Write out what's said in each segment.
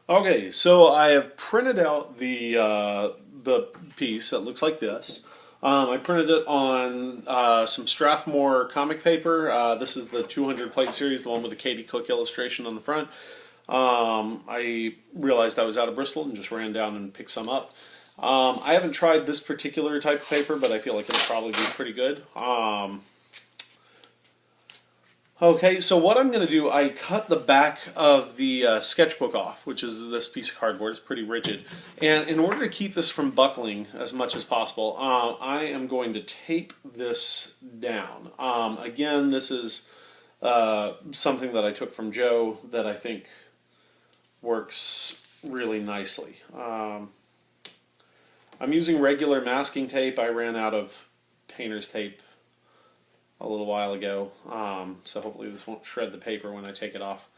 Okay, so I have printed out the piece that looks like this. I printed it on some Strathmore comic paper. This is the 200 plate series, the one with the Katie Cook illustration on the front. I realized I was out of Bristol and just ran down and picked some up. I haven't tried this particular type of paper, but I feel like it'll probably be pretty good. Okay, so what I'm going to do, I cut the back of the sketchbook off, which is this piece of cardboard. It's pretty rigid. And in order to keep this from buckling as much as possible, I am going to tape this down. Again, this is something that I took from Joe that I think works really nicely. I'm using regular masking tape. I ran out of painter's tape a little while ago, so hopefully this won't shred the paper when I take it off.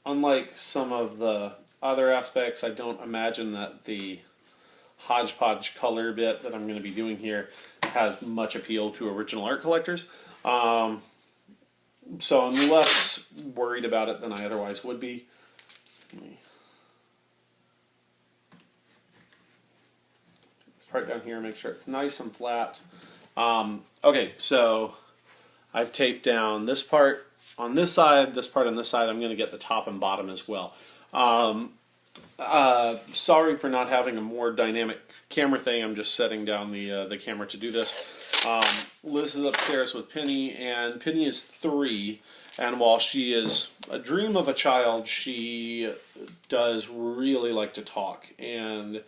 Unlike some of the other aspects, I don't imagine that the hodgepodge color bit that I'm going to be doing here has much appeal to original art collectors. So I'm less worried about it than I otherwise would be. Let me put this part down here, make sure it's nice and flat. Okay, so I've taped down this part on this side, this part on this side. I'm going to get the top and bottom as well. Sorry for not having a more dynamic camera thing. I'm just setting down the camera to do this. Liz is upstairs with Penny, and Penny is 3. And while she is a dream of a child, she does really like to talk. And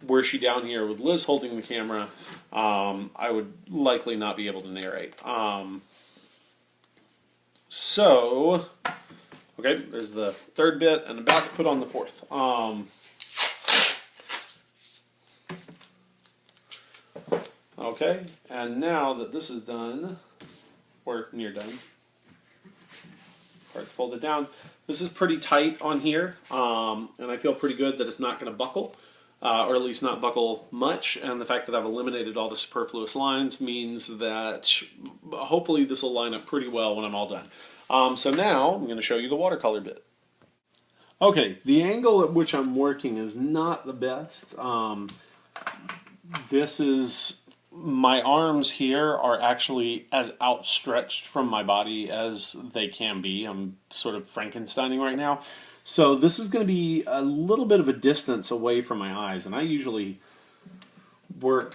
were she down here with Liz holding the camera, I would likely not be able to narrate. So, okay, there's the third bit, and about to put on the fourth. Okay, and now that this is done, or near done, part's folded down. This is pretty tight on here, and I feel pretty good that it's not going to buckle. Or at least not buckle much, and the fact that I've eliminated all the superfluous lines means that hopefully this will line up pretty well when I'm all done. So now I'm going to show you the watercolor bit. Okay, the angle at which I'm working is not the best. This is, my arms here are actually as outstretched from my body as they can be. I'm sort of Frankensteining right now. So this is going to be a little bit of a distance away from my eyes, and I usually work,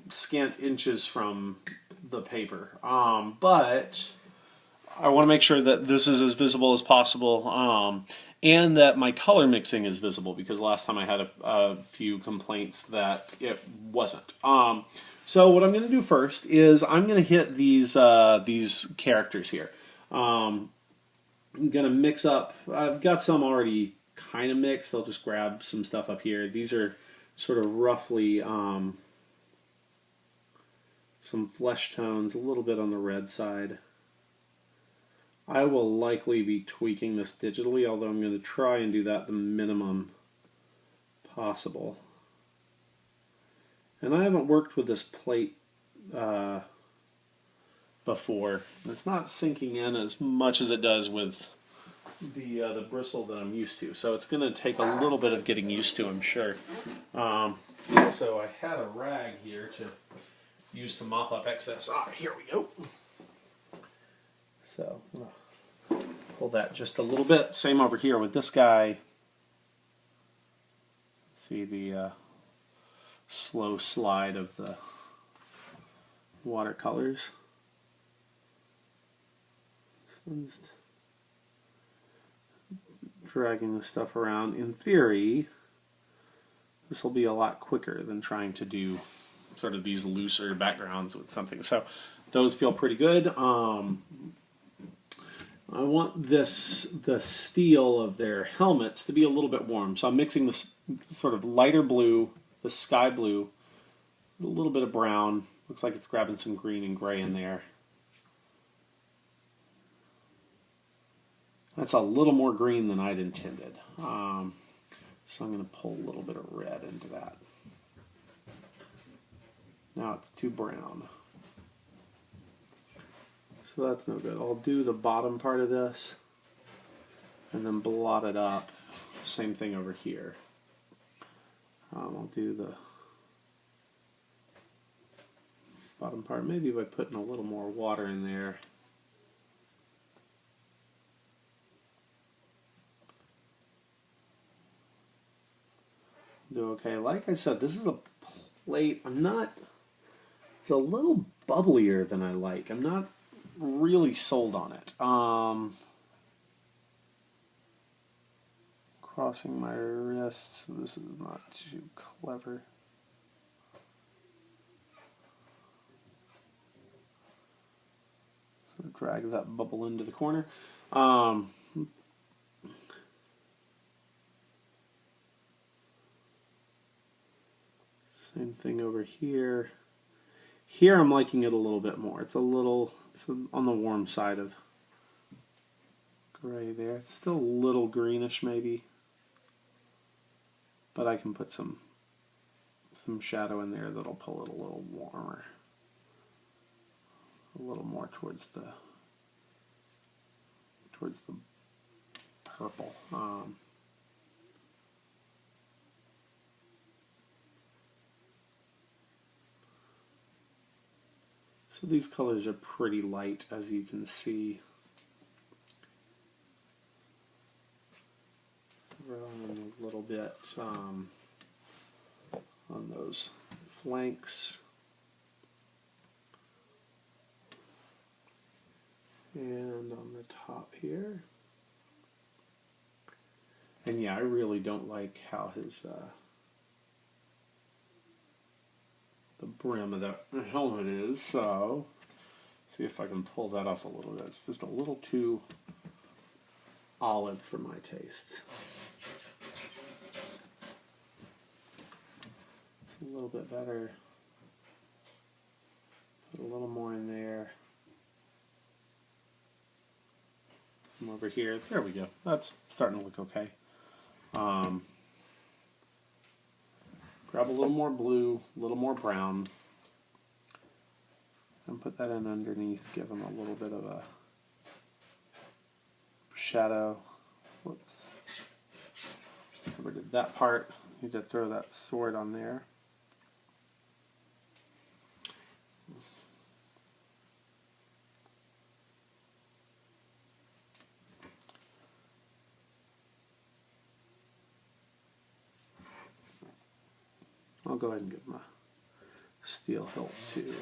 scant inches from the paper. But I want to make sure that this is as visible as possible, and that my color mixing is visible, because last time I had a few complaints that it wasn't. So what I'm going to do first is I'm going to hit these characters here. I'm going to mix up, I've got some already kind of mixed. I'll just grab some stuff up here. These are sort of roughly some flesh tones, a little bit on the red side. I will likely be tweaking this digitally, although I'm going to try and do that the minimum possible. And I haven't worked with this plate before. It's not sinking in as much as it does with the bristle that I'm used to. So it's going to take a little bit of getting used to, I'm sure. So I had a rag here to use to mop up excess. Here we go. So pull that just a little bit. Same over here with this guy. See the slow slide of the watercolors. I'm just dragging the stuff around. In theory, this will be a lot quicker than trying to do sort of these looser backgrounds with something. So those feel pretty good. I want the steel of their helmets to be a little bit warm. So I'm mixing this sort of lighter blue, the sky blue, a little bit of brown. Looks like it's grabbing some green and gray in there. That's a little more green than I'd intended. So I'm going to pull a little bit of red into that. Now it's too brown. So that's no good. I'll do the bottom part of this. and then blot it up. Same thing over here. I'll do the bottom part maybe by putting a little more water in there. Do okay. Like I said, this is a plate. It's a little bubblier than I like. I'm not really sold on it. Crossing my wrists, so this is not too clever. So drag that bubble into the corner. Same thing over here. Here I'm liking it a little bit more. It's on the warm side of gray there. It's still a little greenish maybe, but I can put some shadow in there that'll pull it a little warmer, a little more towards the purple. So these colors are pretty light, as you can see. Throw in a little bit on those flanks. And on the top here. And yeah, I really don't like how his the brim of the helmet is, so see if I can pull that off a little bit. It's just a little too olive for my taste. It's a little bit better. Put a little more in there. Some over here. There we go. That's starting to look okay. Grab a little more blue, a little more brown, and put that in underneath, give them a little bit of a shadow. Whoops. Covered that part. Need to throw that sword on there. I'll go ahead and give him a steel hilt too,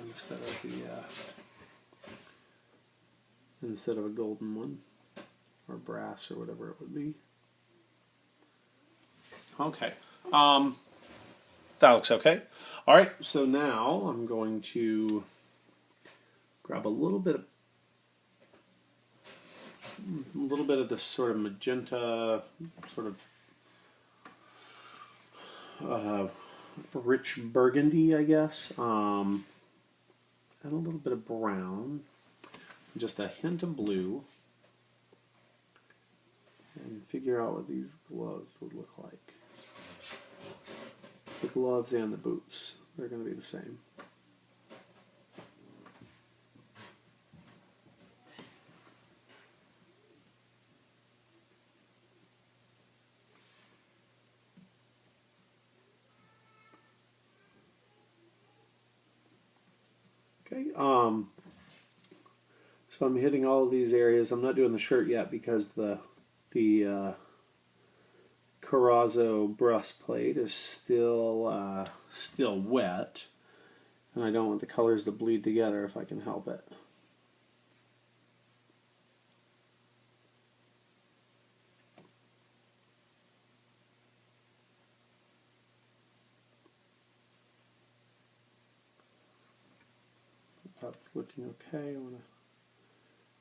instead of a golden one, or brass, or whatever it would be. Okay, that looks okay. All right, so now I'm going to grab a little bit of this sort of magenta, sort of rich burgundy, I guess, and a little bit of brown, just a hint of blue, and figure out what these gloves would look like. The gloves and the boots, they're going to be the same. Okay, so I'm hitting all of these areas. I'm not doing the shirt yet because the Carrazzo breastplate is still wet, and I don't want the colors to bleed together if I can help it. That's looking okay. I want to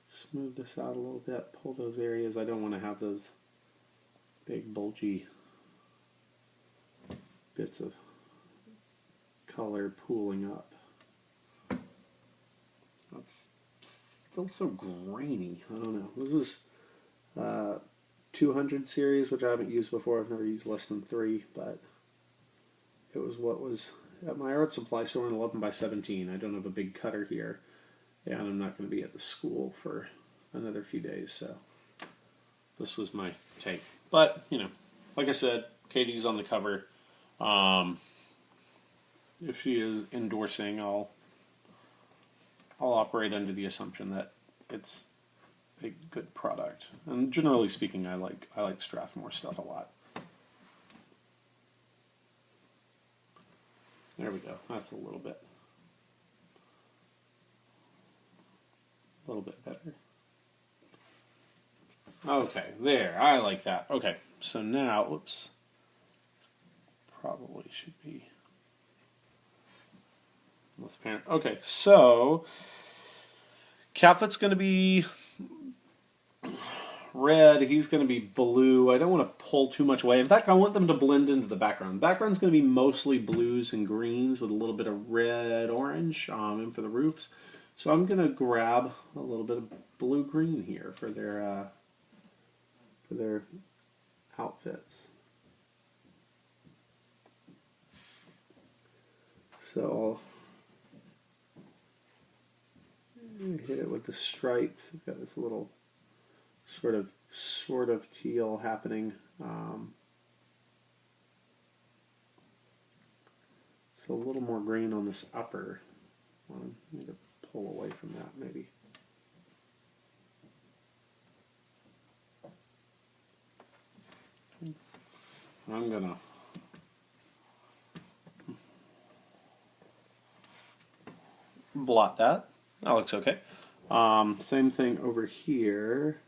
smooth this out a little bit, pull those areas. I don't want to have those big bulgy bits of color pooling up. That's still so grainy. I don't know. This is 200 series, which I haven't used before. I've never used less than 3, but it was what was at my art supply store in 11 by 17. I don't have a big cutter here, and I'm not going to be at the school for another few days, so this was my take. But, you know, like I said, Katie's on the cover. If she is endorsing, I'll operate under the assumption that it's a good product. And generally speaking, I like Strathmore stuff a lot. There we go. That's a little bit better. Okay, there. I like that. Okay, so now, whoops. Probably should be less apparent. Okay, so Catfoot's going to be red. He's going to be blue. I don't want to pull too much away. In fact, I want them to blend into the background. The background's going to be mostly blues and greens with a little bit of red, orange in for the roofs. So I'm going to grab a little bit of blue-green here for their outfits. So I'll hit it with the stripes. It's got this little sort of teal happening. So a little more green on this upper one. I need to pull away from that maybe. I'm gonna blot that. That looks okay. Same thing over here.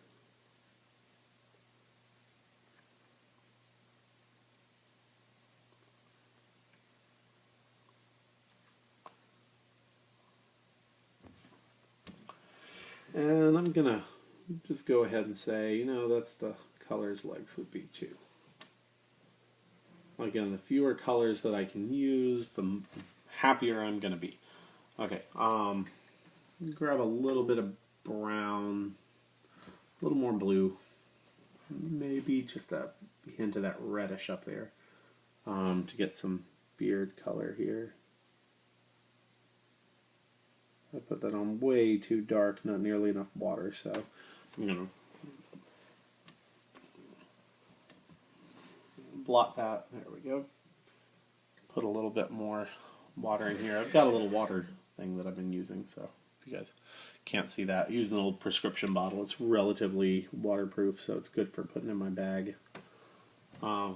And I'm gonna just go ahead and say, you know, that's the colors legs would be too. Again, the fewer colors that I can use, the happier I'm gonna be. Okay, grab a little bit of brown, a little more blue, maybe just a hint of that reddish up there to get some beard color here. I put that on way too dark, not nearly enough water, so I'm going to blot that. There we go. Put a little bit more water in here. I've got a little water thing that I've been using, so if you guys can't see that, using an old prescription bottle. It's relatively waterproof, so it's good for putting in my bag. That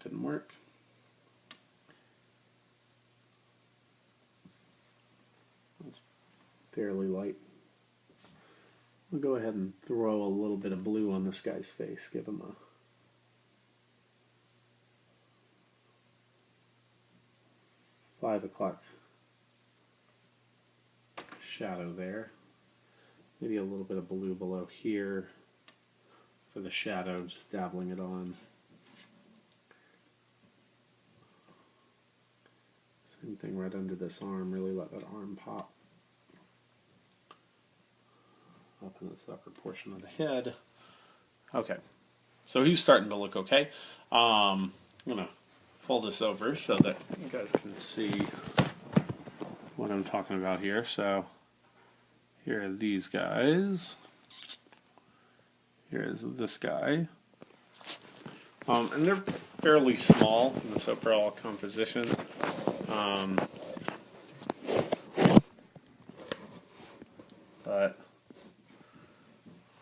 didn't work. That's fairly light. I'll go ahead and throw a little bit of blue on this guy's face. Give him a "5 o'clock" shadow there. Maybe a little bit of blue below here for the shadow, just dabbling it on. Same thing right under this arm, really let that arm pop. Up in this upper portion of the head. Okay, so he's starting to look okay. I'm going to pull this over so that you guys can see what I'm talking about here. So here are these guys. Here is this guy. And they're fairly small in this overall composition. But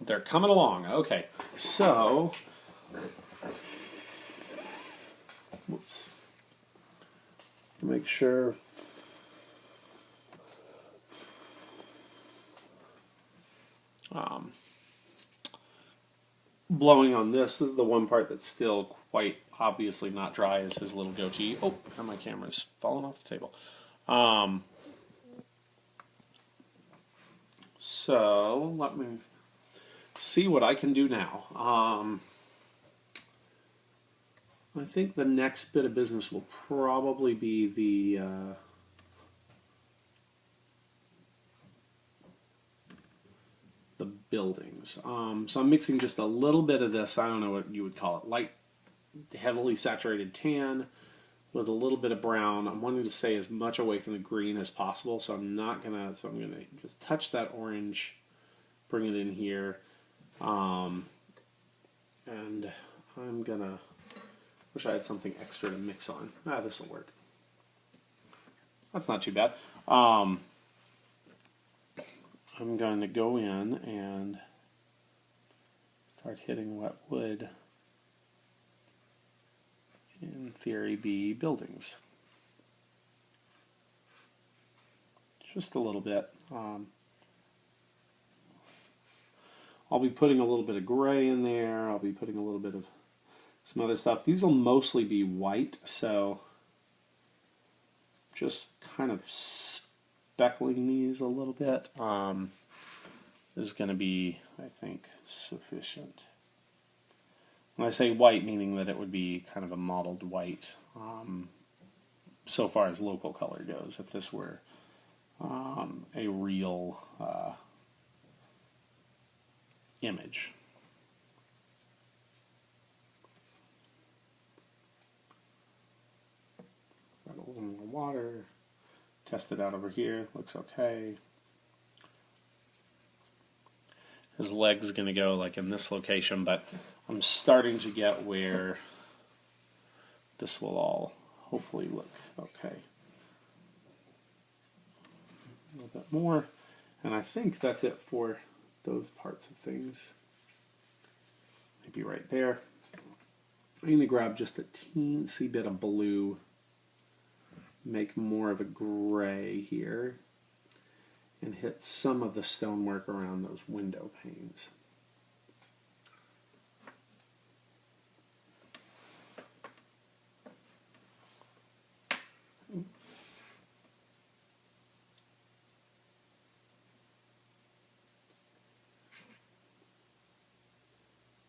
they're coming along. Okay, so whoops. Make sure blowing on this is the one part that's still quite obviously not dry, is his little goatee. Oh, and my camera's falling off the table. So let me see what I can do now. I think the next bit of business will probably be the buildings. So I'm mixing just a little bit of this, I don't know what you would call it, light, heavily saturated tan with a little bit of brown. I'm wanting to stay as much away from the green as possible, so I'm gonna just touch that orange bring it in here. And I'm gonna, wish I had something extra to mix on. This will work. That's not too bad. I'm going to go in and start hitting what would, in theory, be buildings. Just a little bit. I'll be putting a little bit of gray in there. I'll be putting a little bit of some other stuff. These will mostly be white, so just kind of speckling these a little bit is going to be, I think, sufficient. When I say white, meaning that it would be kind of a mottled white, so far as local color goes. If this were a real image. Got a little more water. Test it out over here. Looks okay. His leg's going to go like in this location, but I'm starting to get where this will all hopefully look okay. A little bit more, and I think that's it for those parts of things. Maybe right there. I'm going to grab just a teensy bit of blue, make more of a gray here, and hit some of the stonework around those window panes.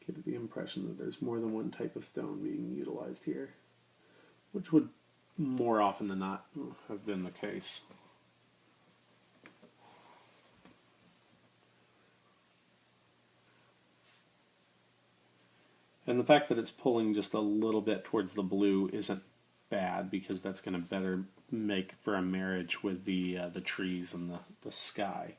Get the impression that there's more than one type of stone being utilized here, which would more often than not have been the case. And the fact that it's pulling just a little bit towards the blue isn't bad, because that's going to better make for a marriage with the trees and the sky.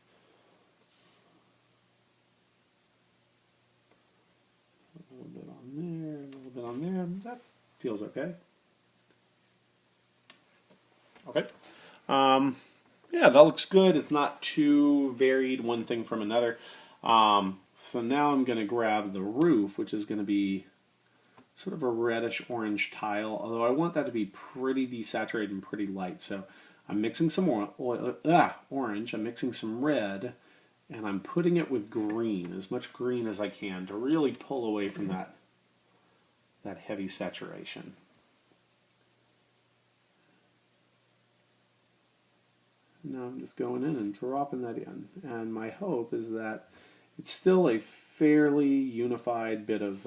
A little bit on there, a little bit on there. That feels okay. Okay. Yeah, that looks good. It's not too varied one thing from another. So now I'm going to grab the roof, which is going to be sort of a reddish orange tile, although I want that to be pretty desaturated and pretty light. So I'm mixing some orange, I'm mixing some red, and I'm putting it with green, as much green as I can, to really pull away from that heavy saturation. Now I'm just going in and dropping that in, and my hope is that it's still a fairly unified bit of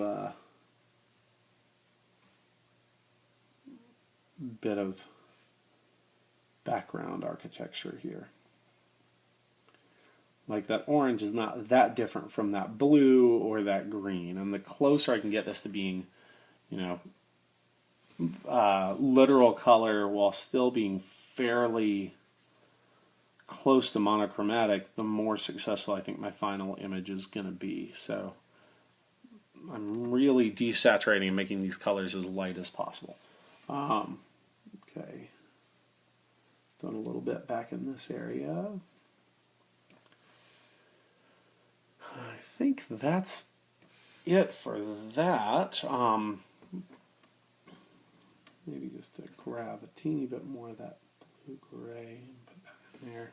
background architecture here. Like, that orange is not that different from that blue or that green, and the closer I can get this to being, literal color while still being fairly close to monochromatic, the more successful I think my final image is going to be. So I'm really desaturating and making these colors as light as possible. Okay, done a little bit back in this area. I think that's it for that. Maybe just to grab a teeny bit more of that blue-gray and put that in there.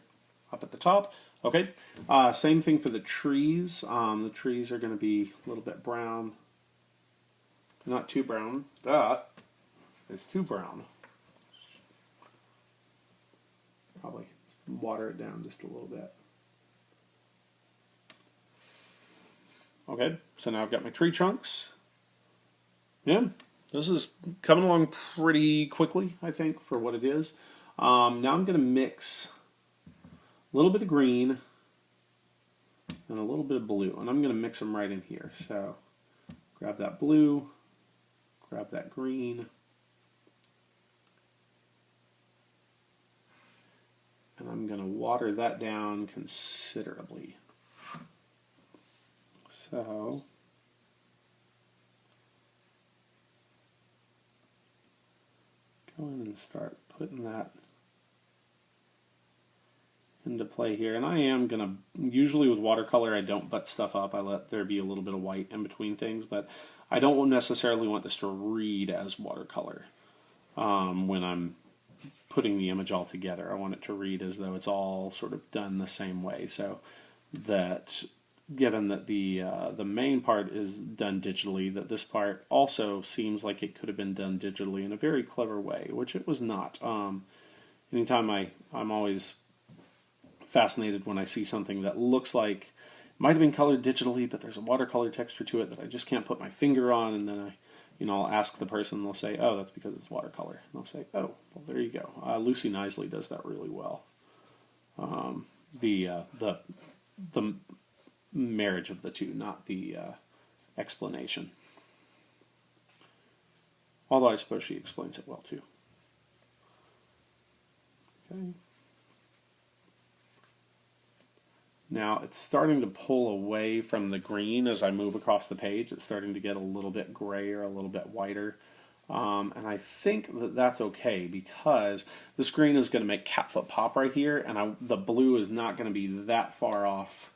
Up at the top. Okay. Same thing for the trees. The trees are going to be a little bit brown. Not too brown. That is too brown. Probably water it down just a little bit. Okay, so now I've got my tree trunks. Yeah, this is coming along pretty quickly, I think, for what it is. Now I'm going to mix a little bit of green and a little bit of blue, and I'm going to mix them right in here. So grab that blue, grab that green, and I'm going to water that down considerably. So go in and start putting that into play here. And I am going to, usually with watercolor, I don't butt stuff up. I let there be a little bit of white in between things, but I don't necessarily want this to read as watercolor when I'm putting the image all together. I want it to read as though it's all sort of done the same way. So that given that the main part is done digitally, that this part also seems like it could have been done digitally in a very clever way, which it was not. Anytime I'm always fascinated when I see something that looks like it might have been colored digitally, but there's a watercolor texture to it that I just can't put my finger on, and then I'll ask the person, and they'll say, "Oh, that's because it's watercolor." And I'll say, "Oh, well, there you go." Lucy Knisley does that really well. The marriage of the two, not the explanation. Although I suppose she explains it well too. Okay. Now it's starting to pull away from the green as I move across the page. It's starting to get a little bit grayer, a little bit whiter. And I think that that's okay because this green is going to make Catfoot pop right here, and the blue is not going to be that far off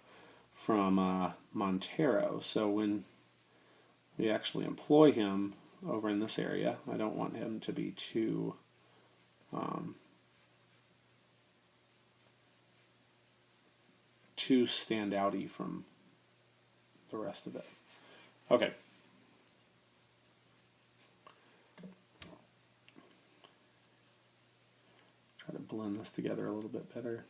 from Montero. So when we actually employ him over in this area, I don't want him to be too stand outy from the rest of it. Okay. Try to blend this together a little bit better.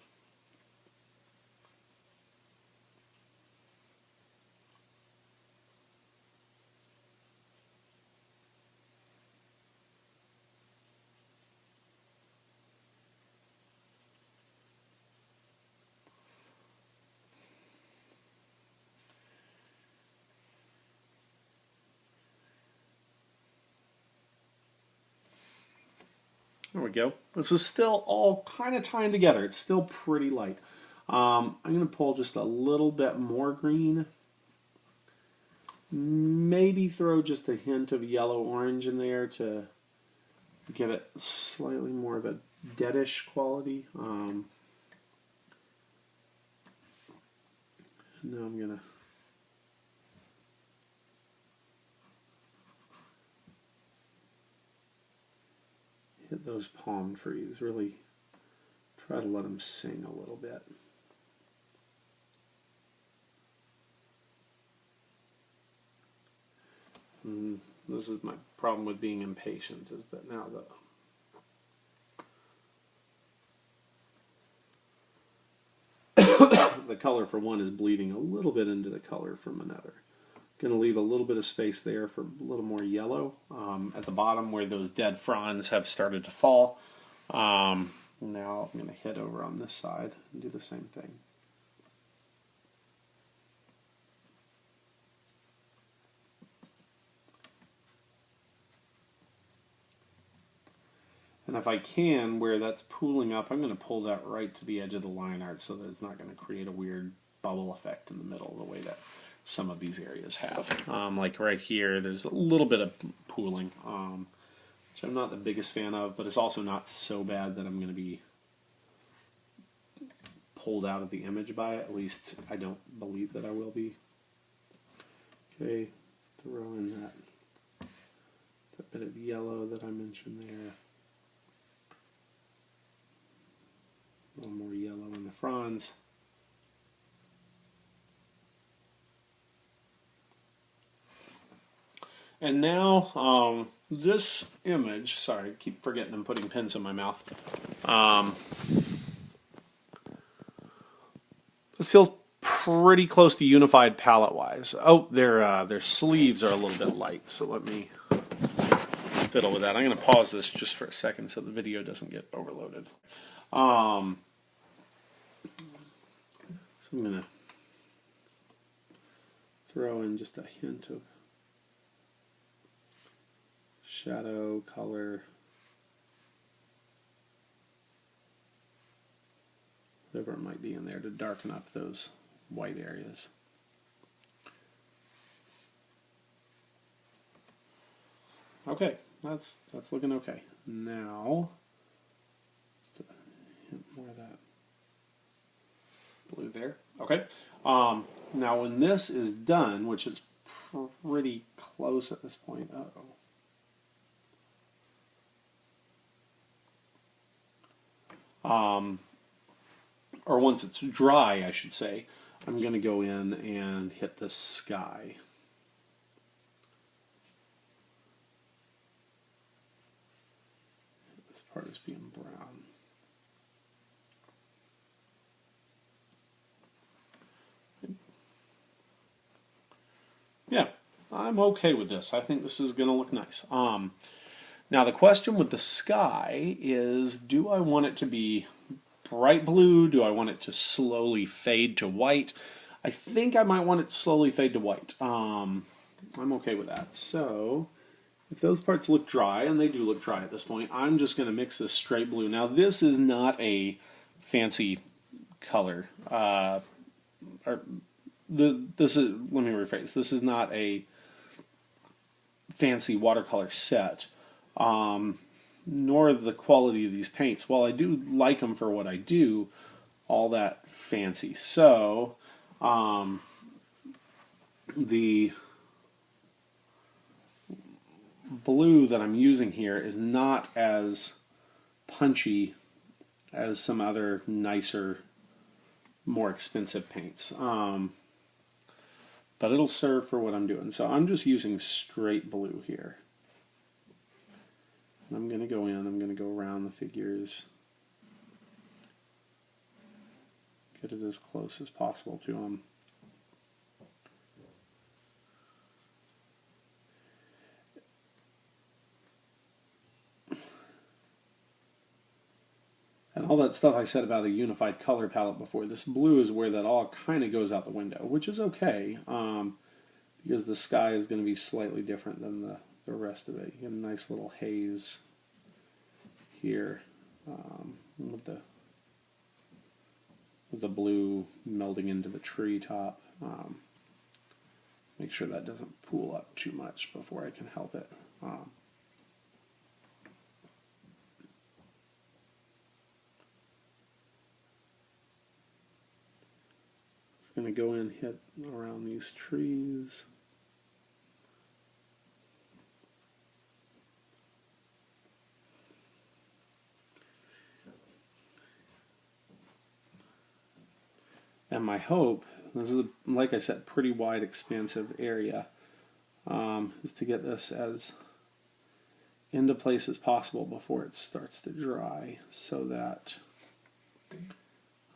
There we go. This is still all kind of tying together. It's still pretty light. I'm going to pull just a little bit more green. Maybe throw just a hint of yellow-orange in there to give it slightly more of a deadish quality. Now I'm going to hit those palm trees, really try to let them sing a little bit. And this is my problem with being impatient, is that now the color for one is bleeding a little bit into the color from another. Going to leave a little bit of space there for a little more yellow at the bottom where those dead fronds have started to fall. Now I'm going to hit over on this side and do the same thing. And if I can, where that's pooling up, I'm going to pull that right to the edge of the line art so that it's not going to create a weird bubble effect in the middle the way that some of these areas have. Like right here, there's a little bit of pooling, which I'm not the biggest fan of, but it's also not so bad that I'm going to be pulled out of the image by it. At least I don't believe that I will be. Okay, throw in that bit of yellow that I mentioned there. A little more yellow in the fronds. And now, this image, sorry, I keep forgetting I'm putting pins in my mouth. This feels pretty close to unified palette-wise. Oh, their sleeves are a little bit light, so let me fiddle with that. I'm going to pause this just for a second so the video doesn't get overloaded. So I'm going to throw in just a hint of shadow, color, whatever it might be in there to darken up those white areas. Okay, that's looking okay. Now, more of that blue there. Okay. Now when this is done, which is pretty close at this point. Or once it's dry, I should say, I'm going to go in and hit the sky. This part is being brown. Yeah, I'm okay with this. I think this is going to look nice. Now the question with the sky is, do I want it to be bright blue? Do I want it to slowly fade to white? I think I might want it to slowly fade to white. I'm okay with that. So if those parts look dry, and they do look dry at this point, I'm just going to mix this straight blue. Now this is not a fancy color. This is, let me rephrase, this is not a fancy watercolor set. Nor the quality of these paints. While I do like them for what I do, all that fancy. So, the blue that I'm using here is not as punchy as some other nicer, more expensive paints. But it'll serve for what I'm doing. So I'm just using straight blue here. I'm going to go in, I'm going to go around the figures, get it as close as possible to them. And all that stuff I said about a unified color palette before, this blue is where that all kind of goes out the window, which is okay, because the sky is going to be slightly different than the rest of it. You get a nice little haze here with the blue melding into the treetop. Make sure that doesn't pool up too much before I can help it. It's going to go in, hit around these trees. And my hope, this is, like I said, pretty wide, expansive area, is to get this as into place as possible before it starts to dry, so that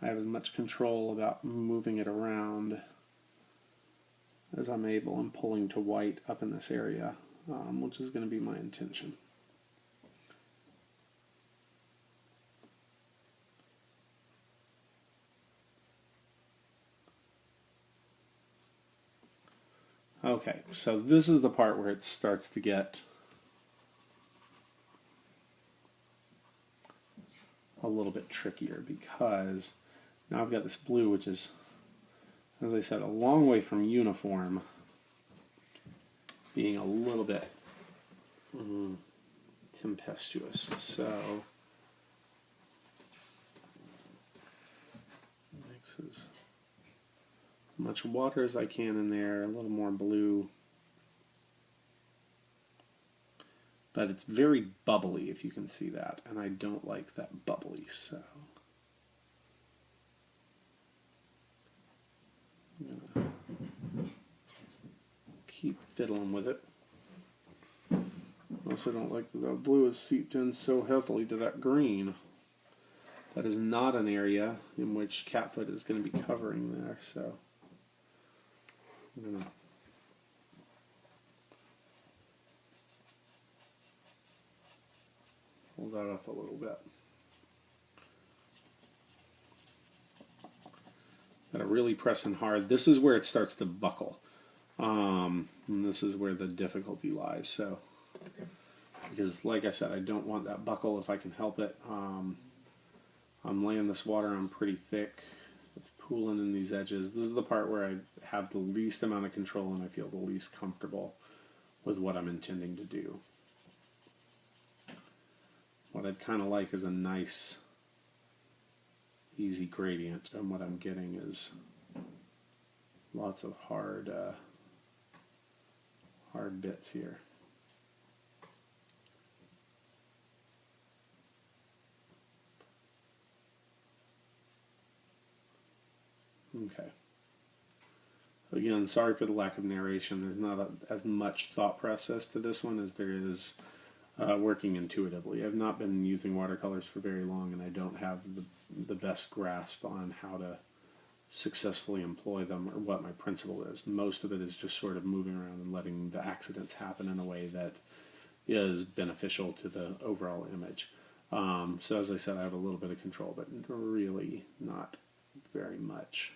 I have as much control about moving it around as I'm able and pulling to white up in this area, which is going to be my intention. Okay, so this is the part where it starts to get a little bit trickier, because now I've got this blue, which is, as I said, a long way from uniform, being a little bit tempestuous. So mix as much water as I can in there, a little more blue. But it's very bubbly, if you can see that, and I don't like that bubbly, so I'm going to keep fiddling with it. Also don't like that the blue is seeped in so heavily to that green. That is not an area in which Catfoot is going to be covering there, so I'm going to hold that up a little bit. Got to really press in hard. This is where it starts to buckle. And this is where the difficulty lies. So, because like I said, I don't want that buckle if I can help it. I'm laying this water on pretty thick. It's pooling in these edges. This is the part where I have the least amount of control and I feel the least comfortable with what I'm intending to do. What I'd kind of like is a nice, easy gradient, and what I'm getting is lots of hard bits here. Okay. Again, sorry for the lack of narration. There's not as much thought process to this one as there is working intuitively. I've not been using watercolors for very long, and I don't have the best grasp on how to successfully employ them or what my principle is. Most of it is just sort of moving around and letting the accidents happen in a way that is beneficial to the overall image. So as I said, I have a little bit of control, but really not very much.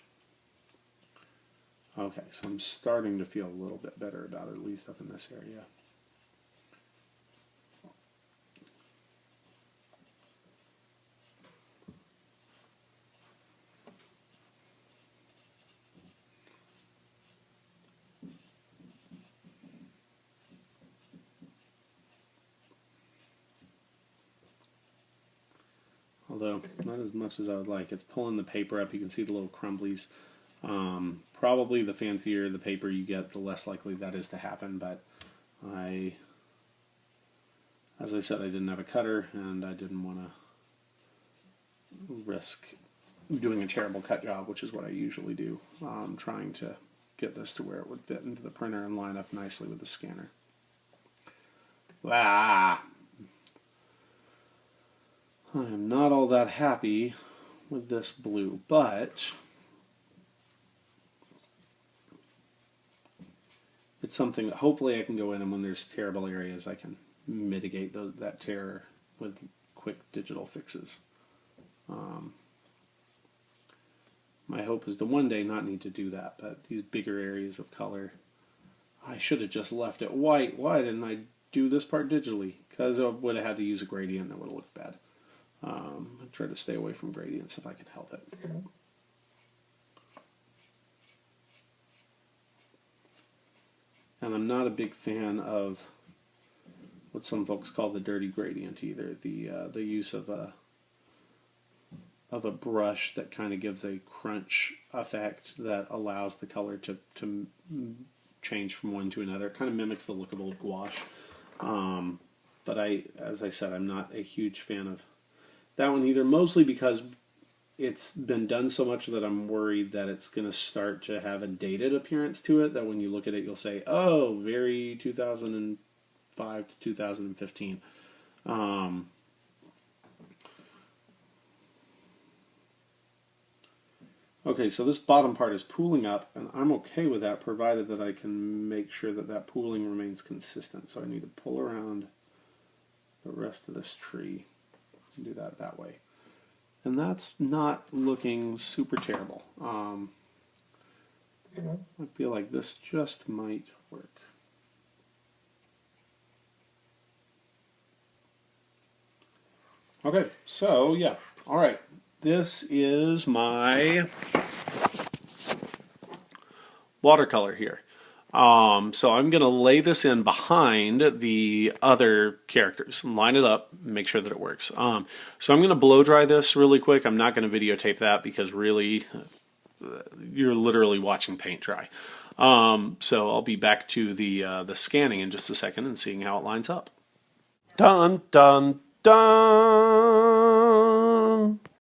Okay, so I'm starting to feel a little bit better about it, at least up in this area. Although not as much as I would like. It's pulling the paper up. You can see the little crumblies. Probably the fancier the paper you get, the less likely that is to happen, but as I said, I didn't have a cutter, and I didn't want to risk doing a terrible cut job, which is what I usually do, trying to get this to where it would fit into the printer and line up nicely with the scanner. Ah! I am not all that happy with this blue, but it's something that hopefully I can go in, and when there's terrible areas I can mitigate that terror with quick digital fixes. My hope is to one day not need to do that, but these bigger areas of color, I should have just left it white. Why didn't I do this part digitally? Because I would have had to use a gradient that would have looked bad. I try to stay away from gradients if I can help it. And I'm not a big fan of what some folks call the dirty gradient either. The use of a brush that kind of gives a crunch effect that allows the color to change from one to another. It kind of mimics the look of old gouache. But as I said, I'm not a huge fan of that one either, mostly because it's been done so much that I'm worried that it's going to start to have a dated appearance to it, that when you look at it you'll say, oh, very 2005 to 2015. Okay, so this bottom part is pooling up, and I'm okay with that, provided that I can make sure that that pooling remains consistent. So I need to pull around the rest of this tree and do that way. And that's not looking super terrible. I feel like this just might work. Okay, so yeah, all right. This is my watercolor here. So I'm going to lay this in behind the other characters, line it up, make sure that it works. So I'm going to blow dry this really quick. I'm not going to videotape that because really you're literally watching paint dry. So I'll be back to the scanning in just a second and seeing how it lines up. Dun, dun, dun!